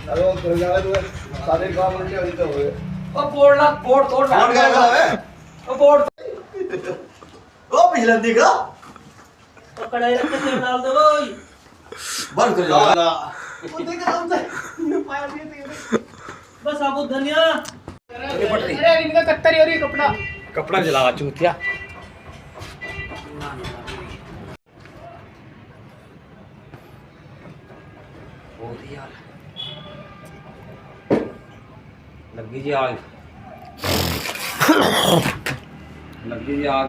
अरे वो कर जाए तो सारे काम उल्टे उल्टे हो गए। ओ बोर्ड तोड़ बोर्ड क्या कर रहा है? ओ बोर्ड ओ पिछला दिख रहा? तो कढ़ाई रख के तेल डाल दो ओए बंद कर जाओ। वो देख रहा हूं ये पाया भी है बस साबुत धनिया अरे इनका कत्तरी और ये कपड़ा कपड़ा जला चूतिया बहुत ही यार लगी जी आग लगी जी आग।